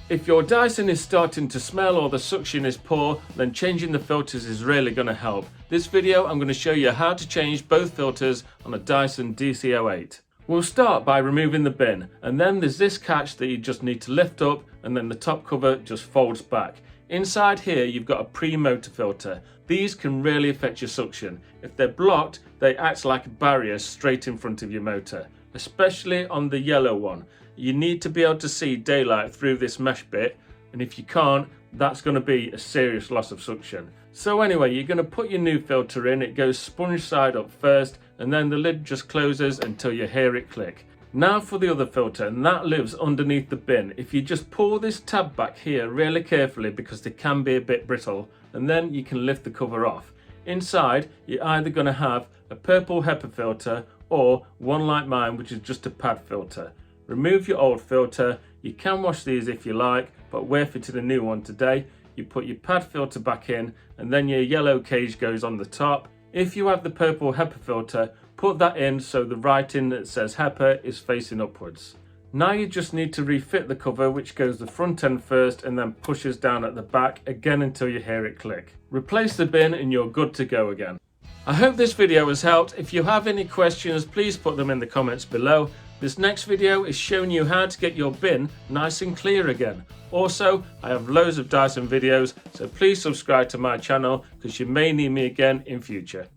If your Dyson is starting to smell or the suction is poor, then changing the filters is really going to help. This video I'm going to show you how to change both filters on a Dyson DC08. We'll start by removing the bin, and then there's this catch that you just need to lift up, and then the top cover just folds back. Inside here you've got a pre-motor filter. These can really affect your suction. If they're blocked, they act like a barrier straight in front of your motor, especially on the yellow one. You need to be able to see daylight through this mesh bit, and if you can't, that's going to be a serious loss of suction. So anyway, you're going to put your new filter in. It goes sponge side up first, and then the lid just closes until you hear it click. Now for the other filter, and that lives underneath the bin. If you just pull this tab back here really carefully, because they can be a bit brittle, and then you can lift the cover off. Inside, you're either going to have a purple HEPA filter or one like mine, which is just a pad filter. Remove your old filter. You can wash these if you like, but we're fitting a new one today. You put your pad filter back in, and then your yellow cage goes on the top. If you have the purple HEPA filter, put that in so the writing that says HEPA is facing upwards. Now you just need to refit the cover, which goes the front end first and then pushes down at the back again until you hear it click. Replace the bin and you're good to go again. I hope this video has helped. If you have any questions, please put them in the comments below. This next video is showing you how to get your bin nice and clear again. Also, I have loads of Dyson videos, so please subscribe to my channel because you may need me again in future.